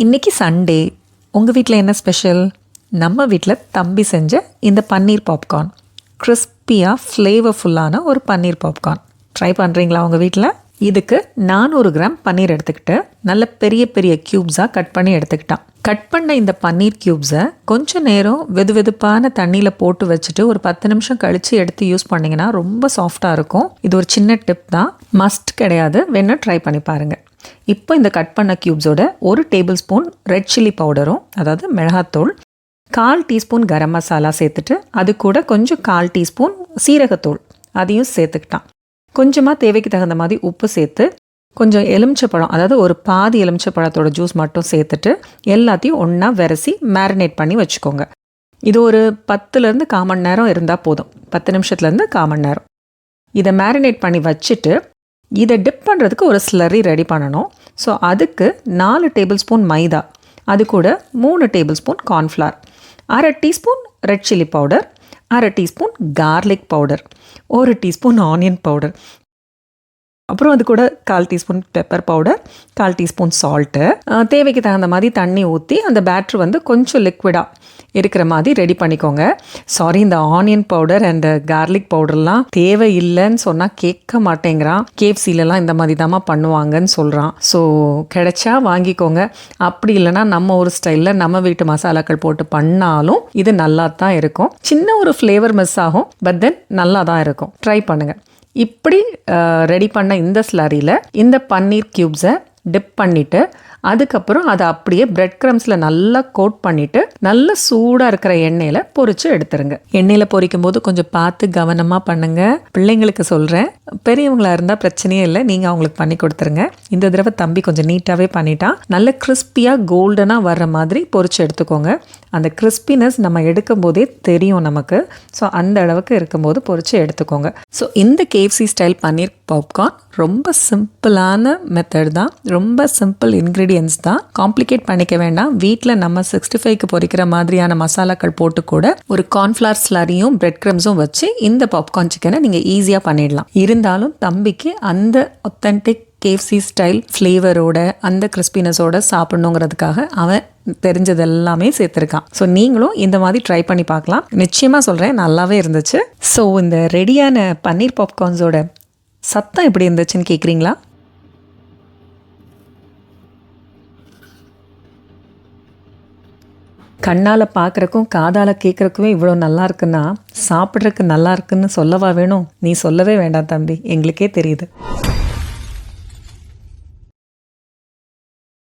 இன்றைக்கி சண்டே, உங்கள் வீட்டில் என்ன ஸ்பெஷல்? நம்ம வீட்டில் தம்பி செஞ்ச இந்த பன்னீர் பாப்கார்ன், கிறிஸ்பியாக ஃப்ளேவர்ஃபுல்லான ஒரு பன்னீர் பாப்கார்ன் ட்ரை பண்ணுறீங்களா உங்கள் வீட்டில்? இதுக்கு 400 கிராம் பன்னீர் எடுத்துக்கிட்டு நல்ல பெரிய பெரிய க்யூப்ஸாக கட் பண்ணி எடுத்துக்கிட்டான். கட் பண்ண இந்த பன்னீர் க்யூப்ஸை கொஞ்சம் நேரம் வெதுவெதுப்பான தண்ணியில் போட்டு வச்சுட்டு ஒரு 10 நிமிஷம் கழித்து எடுத்து யூஸ் பண்ணிங்கன்னா ரொம்ப சாஃப்டாக இருக்கும். இது ஒரு சின்ன டிப் தான், மஸ்ட் கிடையாது, வேணால் ட்ரை பண்ணி பாருங்கள். இப்போ இந்த கட் பண்ண க்யூப்ஸோட 1 டேபிள் ஸ்பூன் ரெட் சில்லி பவுடரும், அதாவது மிளகாத்தூள், 1/4 டீஸ்பூன் கரம் மசாலா சேர்த்துட்டு அது கூட கொஞ்சம் 1/4 டீஸ்பூன் சீரகத்தூள் அதையும் சேர்த்துக்கிட்டான். கொஞ்சமாக தேவைக்கு தகுந்த மாதிரி உப்பு சேர்த்து கொஞ்சம் எலுமிச்சப்பழம், அதாவது ஒரு பாதி எலுமிச்சப்பழத்தோட ஜூஸ் மட்டும் சேர்த்துட்டு எல்லாத்தையும் ஒன்றா விரசி மேரினேட் பண்ணி வச்சுக்கோங்க. இது ஒரு 10லேருந்து 1/4 மணி நேரம் இருந்தால் போதும், 10 நிமிஷத்துலேருந்து 1/4 மணி நேரம். இதை மேரினேட் பண்ணி வச்சுட்டு இதை டிப் பண்ணுறதுக்கு ஒரு ஸ்லரி ரெடி பண்ணணும். ஸோ அதுக்கு 4 டேபிள் ஸ்பூன் மைதா, அது கூட 3 table spoon cornflour, 1/2 teaspoon red chilli powder, 1/2 teaspoon garlic powder, 1 teaspoon onion powder, அப்புறம் அது கூட 1/4 teaspoon pepper powder, 1/4 teaspoon salt, தேவைக்கு தகுந்த மாதிரி தண்ணி ஊற்றி அந்த பேட்ரு கொஞ்சம் லிக்விடாக இருக்கிற மாதிரி ரெடி பண்ணிக்கோங்க. சாரி, இந்த ஆனியன் பவுடர் அண்ட் கார்லிக் பவுடர்லாம் தேவையில்லைன்னு சொன்னால் கேட்க மாட்டேங்கிறான். KFCலலாம் இந்த மாதிரி தாம்மா பண்ணுவாங்கன்னு சொல்கிறான். ஸோ கிடைச்சா வாங்கிக்கோங்க. அப்படி இல்லைனா நம்ம ஒரு ஸ்டைலில் நம்ம வீட்டு மசாலாக்கள் போட்டு பண்ணாலும் இது நல்லா தான் இருக்கும். சின்ன ஒரு ஃப்ளேவர் மிஸ் ஆகும், பட் தென் நல்லா தான் இருக்கும். ட்ரை பண்ணுங்கள். இப்படி ரெடி பண்ண இந்த ஸ்லரியில் இந்த பன்னீர் க்யூப்ஸை டிப் பண்ணிவிட்டு அதுக்கப்புறம் அதை அப்படியே பிரெட் க்ரம்ஸில் நல்லா கோட் பண்ணிவிட்டு நல்ல சூடாக இருக்கிற எண்ணெயில் பொரித்து எடுத்துருங்க. எண்ணெயில் பொரிக்கும் போது கொஞ்சம் பார்த்து கவனமாக பண்ணுங்கள். பிள்ளைங்களுக்கு சொல்கிறேன், பெரியவங்களாக இருந்தால் பிரச்சனையே இல்லை, நீங்கள் அவங்களுக்கு பண்ணி கொடுத்துருங்க. இந்த தடவை தம்பி கொஞ்சம் நீட்டாகவே பண்ணிட்டான். நல்ல கிறிஸ்பியாக கோல்டனாக வர்ற மாதிரி பொரித்து எடுத்துக்கோங்க. அந்த கிறிஸ்பினஸ் நம்ம எடுக்கும் போதே தெரியும் நமக்கு. ஸோ அந்த அளவுக்கு இருக்கும்போது பொரித்து எடுத்துக்கோங்க. ஸோ இந்த KFC ஸ்டைல் பன்னீர் பாப்கார்ன் ரொம்ப சிம்பிளான மெத்தட் தான், ரொம்ப சிம்பிள் இன்க்ரீடியன்ஸ் தான், காம்ப்ளிகேட் பண்ணிக்க வேண்டாம். வீட்டில் நம்ம 65க்கு பொரிக்கிற மாதிரியான மசாலாக்கள் போட்டு கூட ஒரு கார்ன்ஃப்ளவர் ஸ்லரியும் பிரெட் க்ரம்ஸும் வச்சு இந்த பாப்கார்ன் சிக்கனை நீங்கள் ஈஸியாக பண்ணிடலாம். இருந்தாலும் தம்பிக்கு அந்த ஒத்தன்டிக் KFC ஸ்டைல் ஃப்ளேவரோட அந்த கிறிஸ்பினஸோட சாப்பிட்ணுங்கிறதுக்காக அவன் தெரிஞ்சதெல்லாமே சேர்த்துருக்கான். ஸோ நீங்களும் இந்த மாதிரி ட்ரை பண்ணி பார்க்கலாம். நிச்சயமாக சொல்கிறேன், நல்லாவே இருந்துச்சு. ஸோ இந்த ரெடியான பன்னீர் பாப்கார்ன்ஸோட சத்தம் எப்படி இருந்துச்சுன்னு கேட்குறீங்களா? கண்ணால் பார்க்குறக்கும் காதால் கேட்குறக்குமே இவ்வளோ நல்லா இருக்குன்னா சாப்பிட்றதுக்கு நல்லா இருக்குன்னு சொல்லவா வேணும்? நீ சொல்லவே வேண்டாம் தம்பி, எங்களுக்கே தெரியுது.